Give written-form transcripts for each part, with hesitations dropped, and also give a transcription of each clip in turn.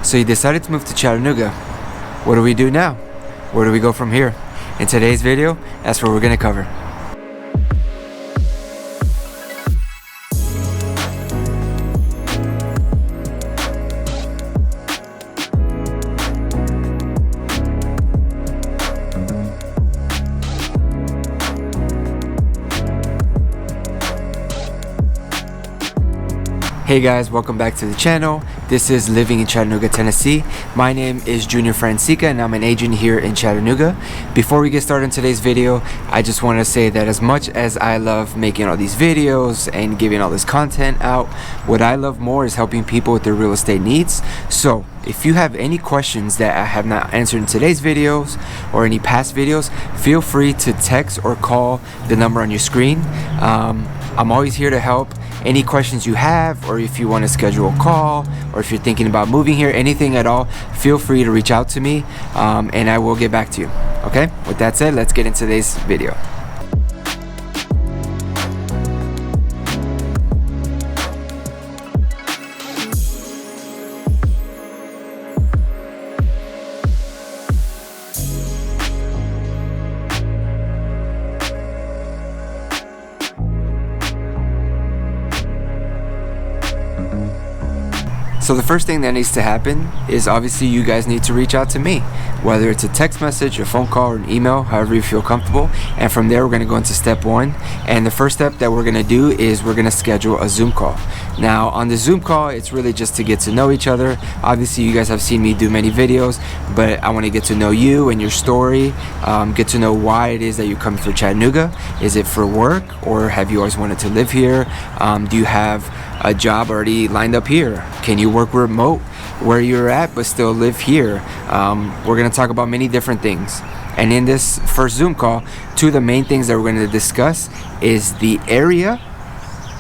So you decided to move to Chattanooga. What do we do now? Where do we go from here? In today's video, that's what we're gonna cover. Hey guys, welcome back to the channel. This is Living in Chattanooga, Tennessee. My name is Junior Francica and I'm an agent here in Chattanooga. Before we get started in today's video, I just want to say that as much as I love making all these videos and giving all this content out, what I love more is helping people with their real estate needs. So if you have any questions that I have not answered in today's videos or any past videos, feel free to text or call the number on your screen. I'm always here to help. Any questions you have, or if you want to schedule a call, or if you're thinking about moving here, anything at all, feel free to reach out to me and I will get back to you. Okay, with that said, let's get into today's video. So the first thing that needs to happen is obviously you guys need to reach out to me, whether it's a text message, a phone call, or an email, however you feel comfortable. And from there, we're going to go into step one. And the first step that we're going to do is we're going to schedule a Zoom call. Now on the Zoom call, it's really just to get to know each other. Obviously, you guys have seen me do many videos, but I want to get to know you and your story, get to know why it is that you're coming for Chattanooga. Is it for work, or have you always wanted to live here? Do you have a job already lined up here? Can you work remote where you're at but still live here? We're going to talk about many different things. And in this first Zoom call, two of the main things that we're going to discuss is the area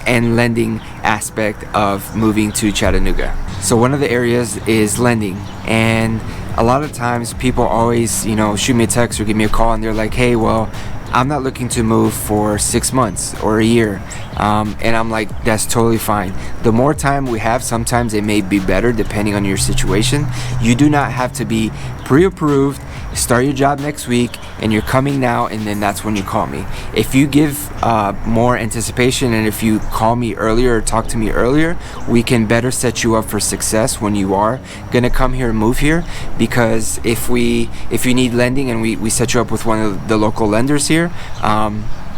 and lending aspect of moving to Chattanooga. So one of the areas is lending, and a lot of times people always, shoot me a text or give me a call and they're like, hey, well, I'm not looking to move for 6 months or a year. And I'm like, that's totally fine. The more time we have, sometimes it may be better depending on your situation. You do not have to be pre-approved, start your job next week, and you're coming now, and then that's when you call me. If you give more anticipation, and if you call me earlier or talk to me earlier, we can better set you up for success when you are gonna come here and move here. Because if you need lending and we set you up with one of the local lenders here,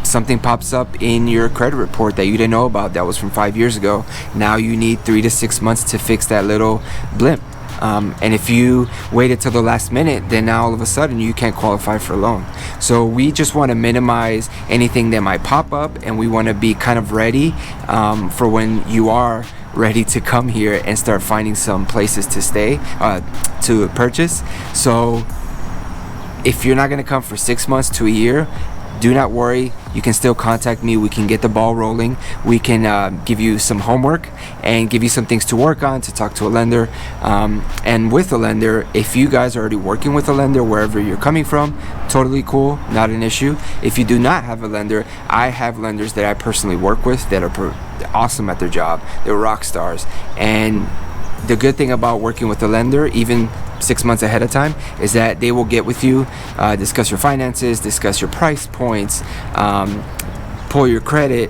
something pops up in your credit report that you didn't know about that was from 5 years ago. Now you need 3 to 6 months to fix that little blimp. And if you waited till the last minute, then now all of a sudden you can't qualify for a loan. So we just want to minimize anything that might pop up, and we want to be kind of ready for when you are ready to come here and start finding some places to stay, to purchase. So if you're not going to come for 6 months to a year, do not worry. You can still contact me. We can get the ball rolling. We can give you some homework and give you some things to work on, to talk to a lender. And with a lender, if you guys are already working with a lender wherever you're coming from, totally cool, not an issue. If you do not have a lender, I have lenders that I personally work with that are awesome at their job. They're rock stars. And the good thing about working with a lender, even 6 months ahead of time, is that they will get with you, discuss your finances, discuss your price points, pull your credit,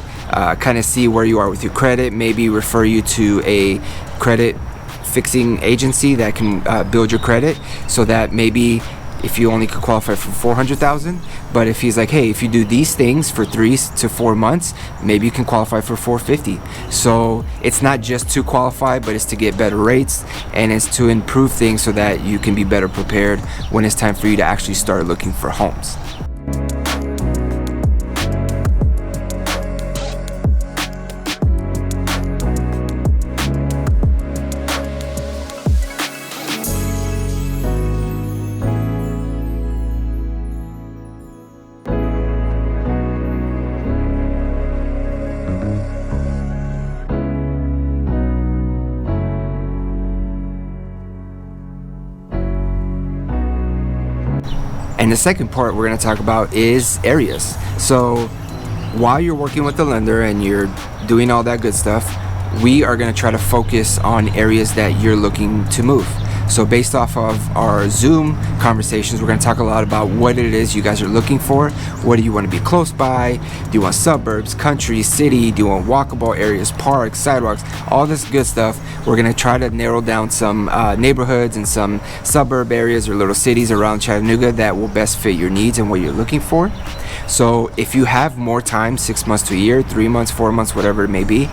kind of see where you are with your credit, maybe refer you to a credit fixing agency that can build your credit, so that maybe if you only could qualify for 400,000, but if he's like, hey, if you do these things for 3 to 4 months, maybe you can qualify for 450. So it's not just to qualify, but it's to get better rates, and it's to improve things so that you can be better prepared when it's time for you to actually start looking for homes. And the second part we're going to talk about is areas. So while you're working with the lender and you're doing all that good stuff, we are going to try to focus on areas that you're looking to move. So based off of our Zoom conversations, we're going to talk a lot about what it is you guys are looking for. What do you want to be close by? Do you want suburbs, country, city? Do you want walkable areas, parks, sidewalks, all this good stuff? We're going to try to narrow down some neighborhoods and some suburb areas or little cities around Chattanooga that will best fit your needs and what you're looking for. So if you have more time, 6 months to a year, 3 months, 4 months, whatever it may be,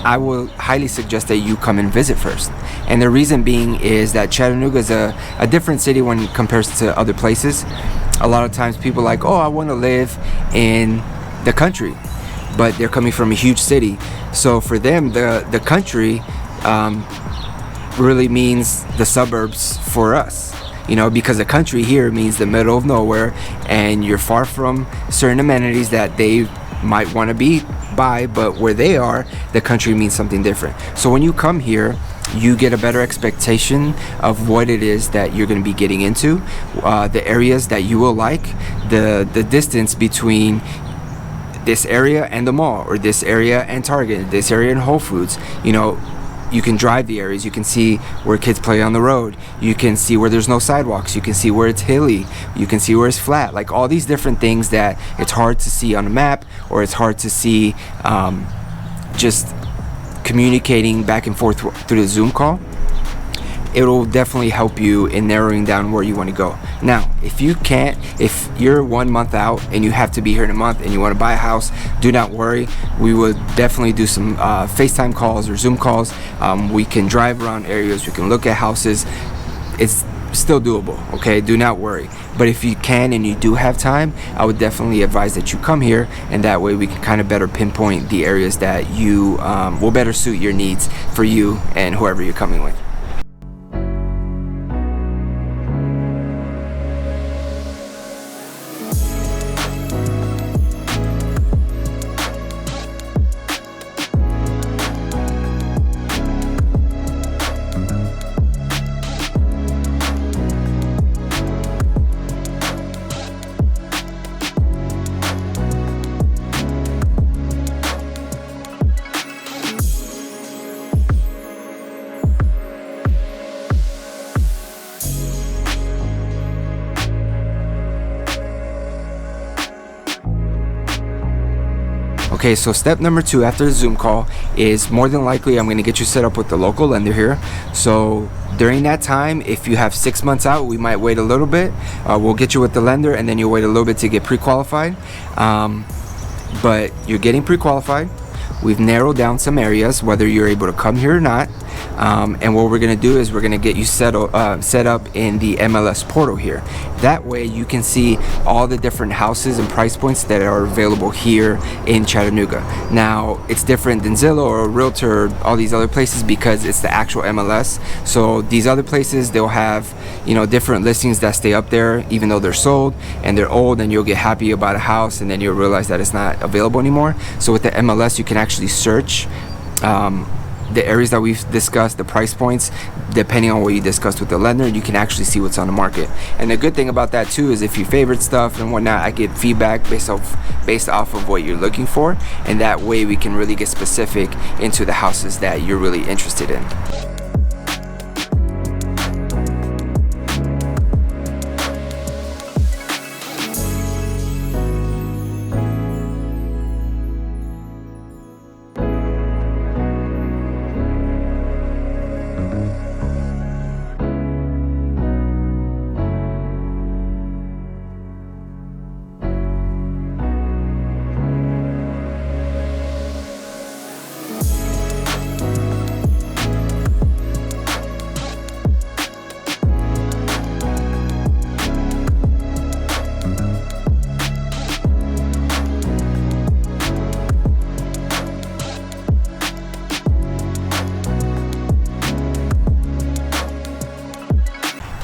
I will highly suggest that you come and visit first. And the reason being is that Chattanooga is a different city when it compares to other places. A lot of times people are like, oh, I want to live in the country, but they're coming from a huge city. So for them, the country really means the suburbs for us. Because the country here means the middle of nowhere, and you're far from certain amenities that they might want to be by, but where they are, the country means something different. So when you come here, you get a better expectation of what it is that you're going to be getting into, the areas that you will like, the distance between this area and the mall, or this area and Target, this area and Whole Foods. You can drive the areas. You can see where kids play on the road. You can see where there's no sidewalks. You can see where it's hilly. You can see where it's flat. Like all these different things that it's hard to see on a map, or it's hard to see just communicating back and forth through the Zoom call. It'll definitely help you in narrowing down where you want to go. Now, if you're 1 month out and you have to be here in a month and you want to buy a house, do not worry. We will definitely do some FaceTime calls or Zoom calls. We can drive around areas. We can look at houses. It's still doable, okay? Do not worry. But if you can and you do have time, I would definitely advise that you come here, and that way we can kind of better pinpoint the areas that you will better suit your needs for you and whoever you're coming with. Okay, so step number 2 after the Zoom call is more than likely I'm going to get you set up with the local lender here. So during that time, if you have 6 months out, we might wait a little bit. We'll get you with the lender, and then you'll wait a little bit to get pre-qualified. But you're getting pre-qualified. We've narrowed down some areas, whether you're able to come here or not. And what we're going to do is we're going to get you set up in the MLS portal here. That way you can see all the different houses and price points that are available here in Chattanooga. Now, it's different than Zillow or Realty or all these other places because it's the actual MLS. So these other places, they'll have different listings that stay up there even though they're sold and they're old, and you'll get happy about a house and then you'll realize that it's not available anymore. So with the MLS, you can actually search the areas that we've discussed, the price points, depending on what you discussed with the lender, you can actually see what's on the market. And the good thing about that too is if you favorite stuff and whatnot, I get feedback based off of what you're looking for, and that way we can really get specific into the houses that you're really interested in.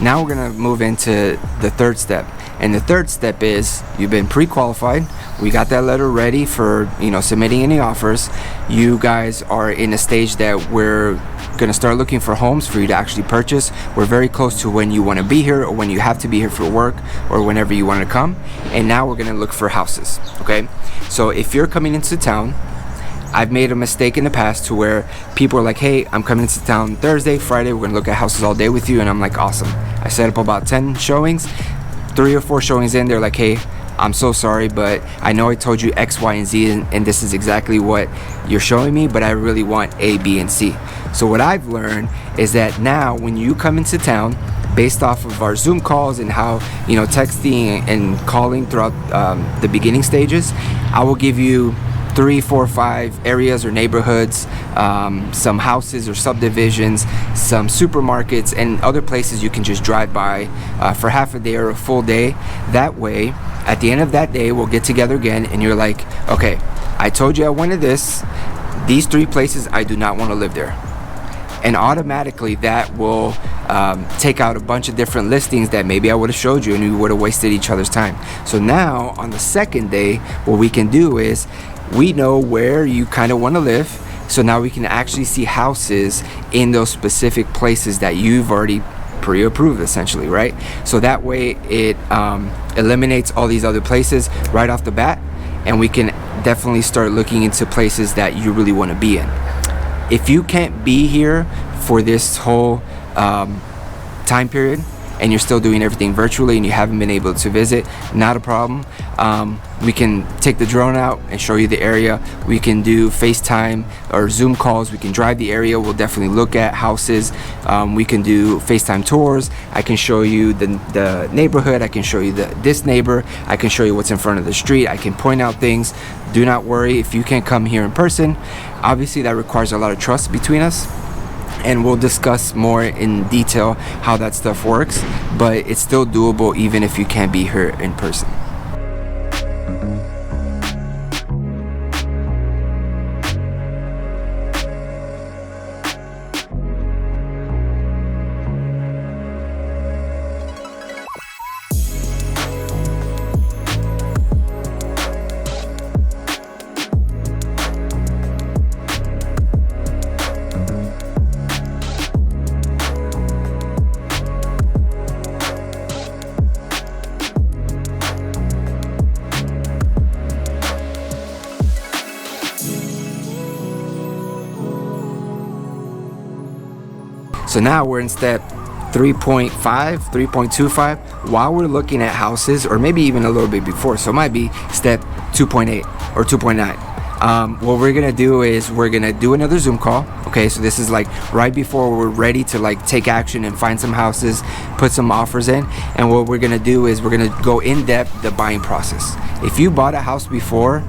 Now we're going to move into the third step. And the third step is you've been pre-qualified. We got that letter ready for, submitting any offers. You guys are in a stage that we're going to start looking for homes for you to actually purchase. We're very close to when you want to be here or when you have to be here for work or whenever you want to come. And now we're going to look for houses. Okay. So if you're coming into town, I've made a mistake in the past to where people are like, hey, I'm coming into town Thursday, Friday, we're gonna look at houses all day with you. And I'm like, awesome. I set up about 10 showings, 3 or 4 showings in, they're like, hey, I'm so sorry, but I know I told you X, Y, and Z, and this is exactly what you're showing me, but I really want A, B, and C. So what I've learned is that now when you come into town, based off of our Zoom calls and how, you know, texting and calling throughout the beginning stages, I will give you 3, 4, 5 areas or neighborhoods, some houses or subdivisions, some supermarkets, and other places you can just drive by for half a day or a full day. That way, at the end of that day, we'll get together again and you're like, okay, I told you I wanted this. These 3 places, I do not want to live there. And automatically that will take out a bunch of different listings that maybe I would have showed you and we would have wasted each other's time. So now on the second day, what we can do is we know where you kind of want to live. So now we can actually see houses in those specific places that you've already pre-approved, essentially, right? So that way it eliminates all these other places right off the bat, and we can definitely start looking into places that you really want to be in. If you can't be here for this whole time period and you're still doing everything virtually and you haven't been able to visit, not a problem. We can take the drone out and show you the area. We can do FaceTime or Zoom calls. We can drive the area. We'll definitely look at houses. We can do FaceTime tours. I can show you the neighborhood. I can show you this neighbor. I can show you what's in front of the street. I can point out things. Do not worry if you can't come here in person. Obviously, that requires a lot of trust between us, and we'll discuss more in detail how that stuff works, but it's still doable even if you can't be here in person. So now we're in step 3.5, 3.25, while we're looking at houses, or maybe even a little bit before. So it might be step 2.8 or 2.9. What we're gonna do is we're gonna do another Zoom call. Okay, so this is like right before we're ready to like take action and find some houses, put some offers in. And what we're gonna do is we're gonna go in depth the buying process. If you bought a house before,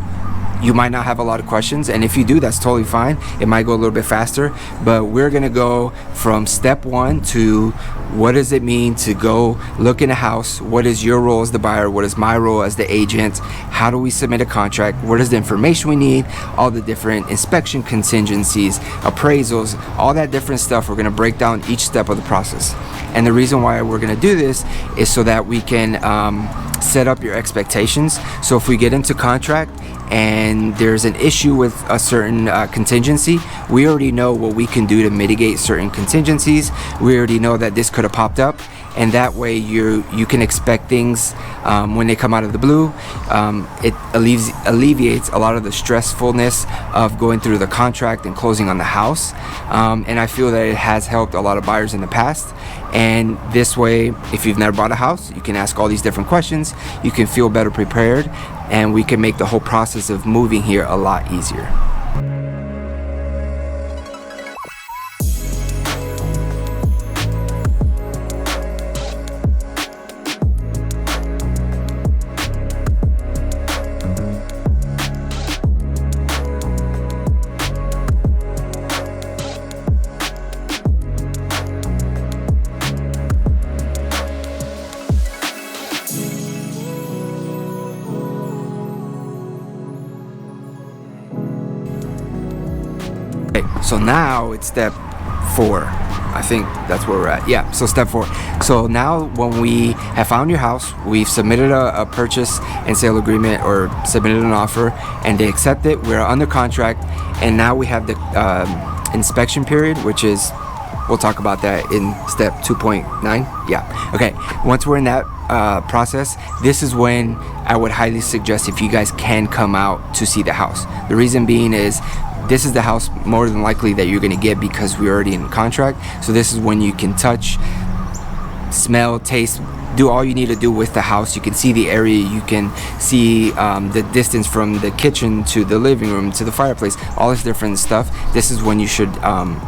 you might not have a lot of questions, and if you do, that's totally fine. It might go a little bit faster, but we're gonna go from step 1 to what does it mean to go look in a house, what is your role as the buyer, what is my role as the agent, how do we submit a contract, what is the information we need, all the different inspection contingencies, appraisals, all that different stuff. We're gonna break down each step of the process. And the reason why we're gonna do this is so that we can set up your expectations. So if we get into contract and there's an issue with a certain contingency, we already know what we can do to mitigate certain contingencies. We already know that this could have popped up, and that way you can expect things when they come out of the blue. It alleviates a lot of the stressfulness of going through the contract and closing on the house, and I feel that it has helped a lot of buyers in the past. And this way, if you've never bought a house, you can ask all these different questions, you can feel better prepared, and we can make the whole process of moving here a lot easier. So now it's step 4. I think that's where we're at. Yeah, so step 4. So now when we have found your house, we've submitted a purchase and sale agreement or submitted an offer, and they accept it. We're under contract, and now we have the inspection period, which is we'll talk about that in step 2.9. Yeah, okay. Once we're in that process, this is when I would highly suggest if you guys can come out to see the house. The reason being is this is the house more than likely that you're gonna get because we're already in contract. So this is when you can touch, smell, taste, do all you need to do with the house. You can see the area, you can see the distance from the kitchen to the living room to the fireplace, all this different stuff. This is when you should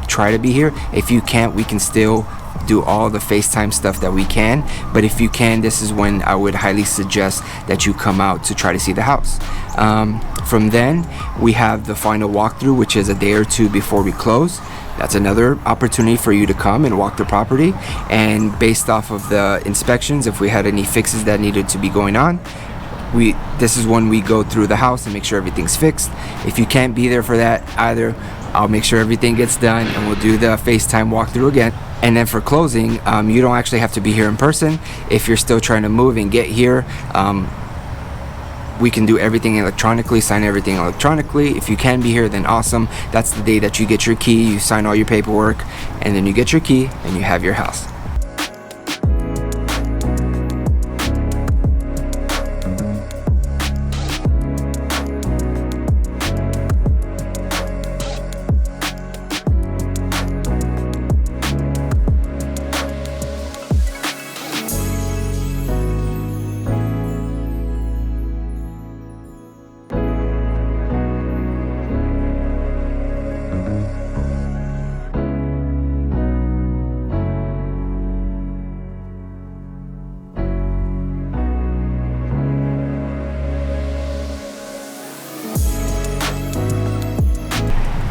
try to be here. If you can't, we can still do all the FaceTime stuff that we can, but if you can, this is when I would highly suggest that you come out to try to see the house. From then, we have the final walkthrough, which is a day or two before we close. That's another opportunity for you to come and walk the property, and based off of the inspections, if we had any fixes that needed to be going on, this is when we go through the house and make sure everything's fixed. If you can't be there for that either, I'll make sure everything gets done and we'll do the FaceTime walkthrough again. And then for closing, you don't actually have to be here in person. If you're still trying to move and get here, we can do everything electronically, sign everything electronically. If you can be here, then awesome. That's the day that you get your key, you sign all your paperwork, and then you get your key and you have your house.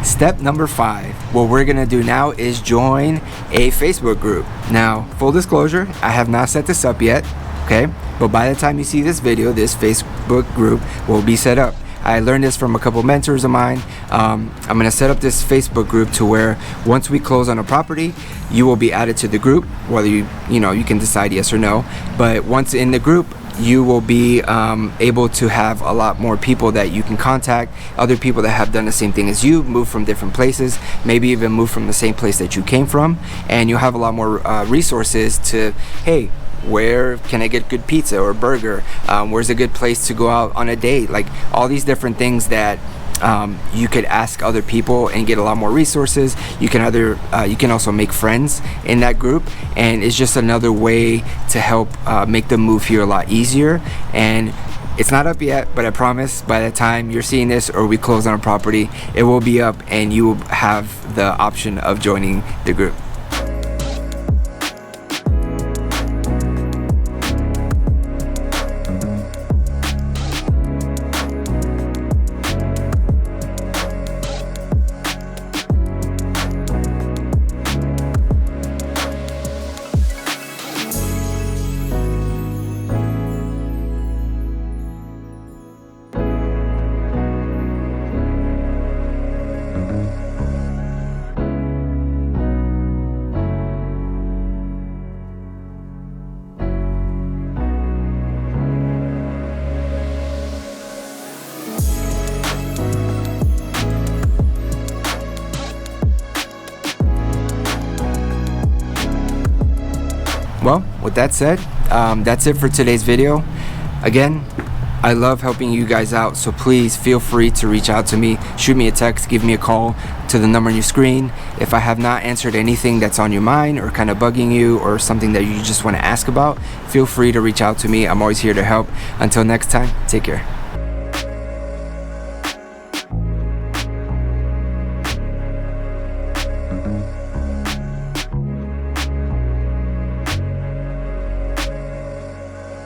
Step number 5, what we're gonna do now is join a Facebook group. Now, full disclosure, I have not set this up yet, okay? But by the time you see this video, this Facebook group will be set up. I learned this from a couple mentors of mine. I'm gonna set up this Facebook group to where once we close on a property, you will be added to the group, whether you can decide yes or no. But once in the group, you will be able to have a lot more people that you can contact, other people that have done the same thing as you, moved from different places, maybe even moved from the same place that you came from, and you'll have a lot more resources to, hey, where can I get good pizza or burger? Where's a good place to go out on a date? Like all these different things that you could ask other people and get a lot more resources. You can also make friends in that group, and it's just another way to help make the move here a lot easier. And it's not up yet, but I promise by the time you're seeing this or we close on a property, it will be up and you will have the option of joining the group. Well, with that said, that's it for today's video. Again, I love helping you guys out, so please feel free to reach out to me. Shoot me a text, give me a call to the number on your screen. If I have not answered anything that's on your mind or kind of bugging you or something that you just want to ask about, feel free to reach out to me. I'm always here to help. Until next time, take care.